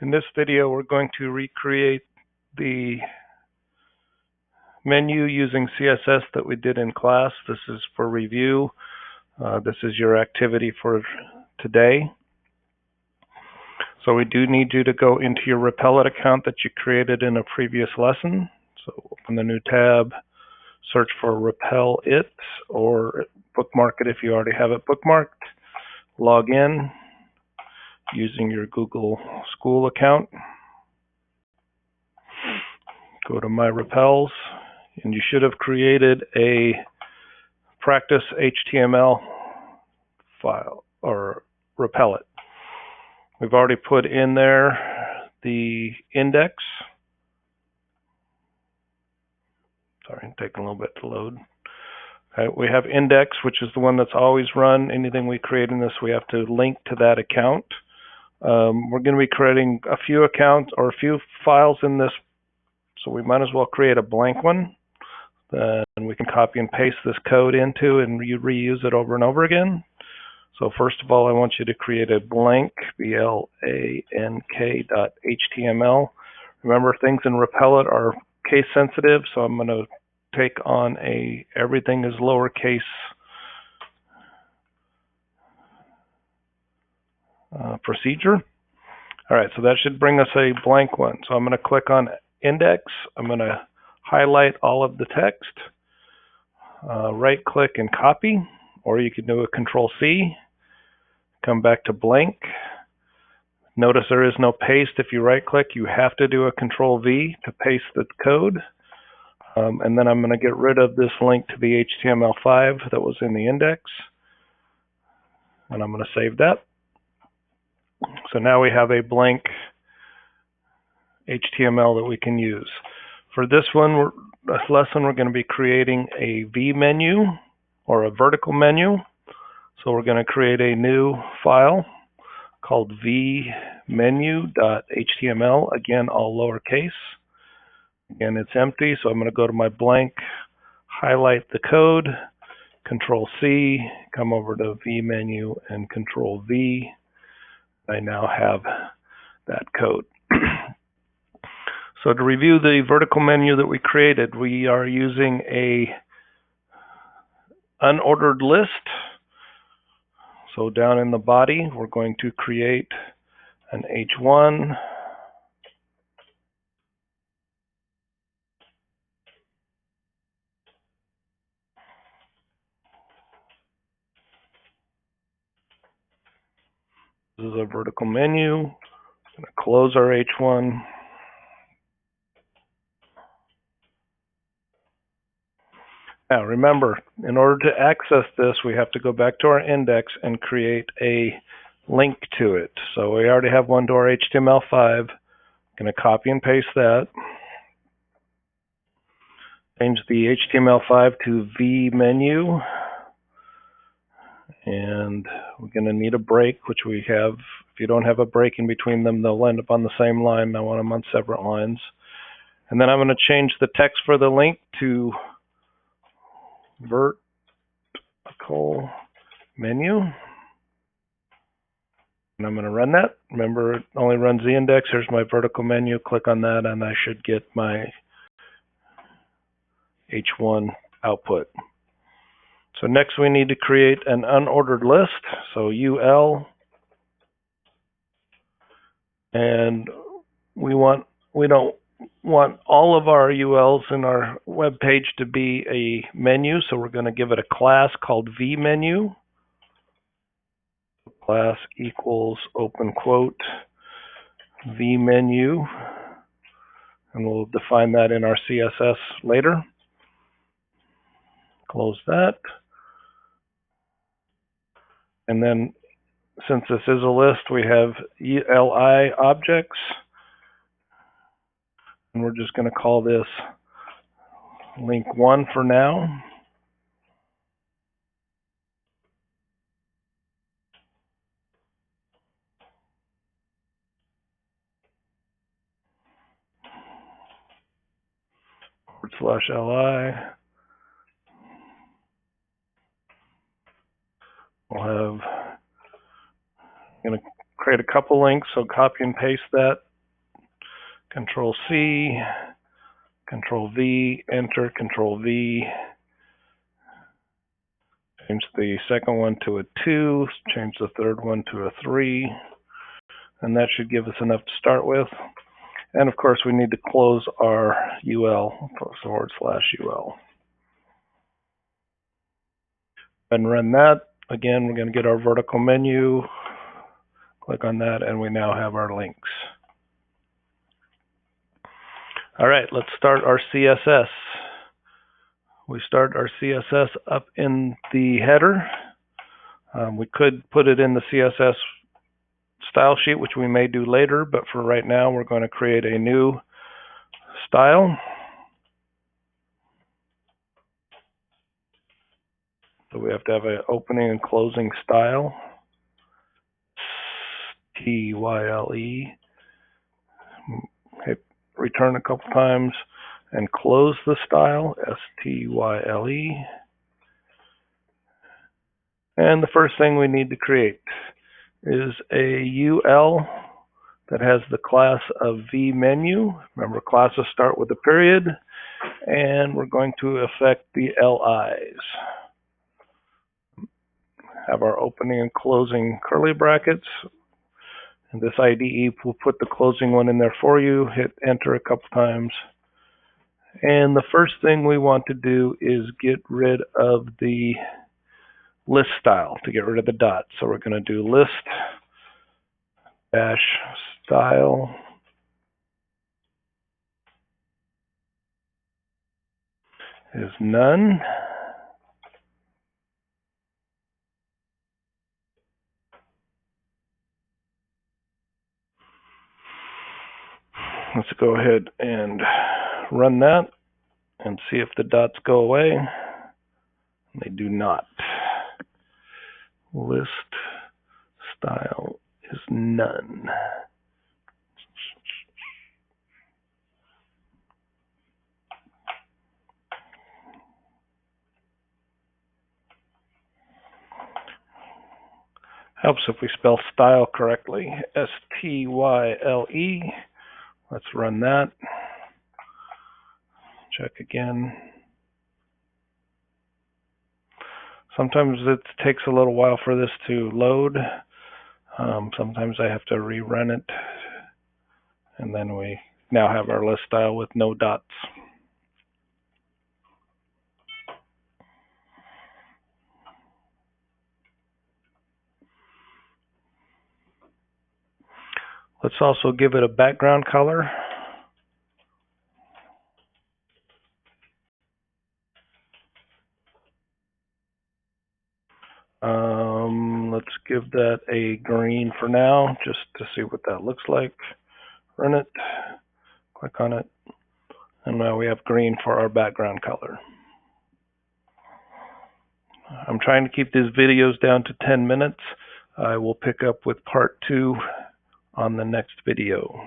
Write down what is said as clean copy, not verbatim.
In this video, we're going to recreate the menu using CSS that we did in class. This is for review. This is your activity for today. So we do need you to go into your Repellent account that you created in a previous lesson. So open the new tab, search for Repel It, or bookmark it if you already have it bookmarked. Log in using your Google School account. Go to My Repels, and you should have created a practice HTML file or Repellent. We've already put in there the index. Sorry, taking a little bit to load. Okay, we have index, which is the one that's always run. Anything we create in this, we have to link to that account. We're going to be creating a few accounts or a few files in this, so we might as well create a blank one. Then we can copy and paste this code into and reuse it over and over again. So first of all, I want you to create a blank, blank.html. Remember, things in Repellent are case sensitive, so I'm going to take on a everything is lowercase procedure. All right, so that should bring us a blank one. So I'm going to click on index. I'm going to highlight all of the text, right click and copy, or you can do a Control-C, come back to blank. Notice there is no paste. If you right click, you have to do a Control-V to paste the code. And then I'm going to get rid of this link to the HTML5 that was in the index. And I'm going to save that. So now we have a blank HTML that we can use. For this lesson, we're going to be creating a V menu or a vertical menu. So we're going to create a new file called vmenu.html. Again, all lowercase. Again, it's empty, so I'm going to go to my blank, highlight the code, Control-C, come over to vmenu and Control-V. I now have that code. So to review the vertical menu that we created, we are using a unordered list. So down in the body, we're going to create an H1. This is a vertical menu. I'm going to close our H1. Now remember, in order to access this, we have to go back to our index and create a link to it. So we already have one to our HTML5. I'm going to copy and paste that. Change the HTML5 to vmenu. And we're going to need a break, which we have. If you don't have a break in between them, they'll end up on the same line. I want them on separate lines. And then I'm going to change the text for the link to vertical menu. And I'm going to run that. Remember, it only runs the index. Here's my vertical menu. Click on that, and I should get my H1 output. So next we need to create an unordered list. So UL, and we don't want all of our ULs in our web page to be a menu, so we're going to give it a class called vMenu. Class equals open quote vMenu, and we'll define that in our CSS later. Close that. And then, since this is a list, we have ELI objects. And we're just going to call this link 1 for now. /li. We'll have, I'm going to create a couple links, so copy and paste that Control C, Control V, enter, Control V. Change the second one to a 2, change the third one to a 3, and that should give us enough to start with. And of course we need to close our UL, /UL. And run that. Again, we're going to get our vertical menu, click on that, and we now have our links. All right, let's start our CSS. We start our CSS up in the header. We could put it in the CSS style sheet, which we may do later, but for right now, we're going to create a new style. So we have to have an opening and closing style. Style. Hit return a couple times and close the style. Style. And the first thing we need to create is a UL that has the class of vMenu. Remember, classes start with a period, and we're going to affect the LIs. Have our opening and closing curly brackets. And this IDE will put the closing one in there for you. Hit enter a couple times. And the first thing we want to do is get rid of the list style, to get rid of the dots. So we're going to do list dash style is none. Let's go ahead and run that and see if the dots go away. They do not. List style is none. Helps if we spell style correctly. S-T-Y-L-E. Let's run that. Check again. Sometimes it takes a little while for this to load. Sometimes I have to rerun it. And then we now have our list style with no dots. Let's also give it a background color. Let's give that a green for now, just to see what that looks like. Run it, click on it, and now we have green for our background color. I'm trying to keep these videos down to 10 minutes. I will pick up with part 2 on the next video.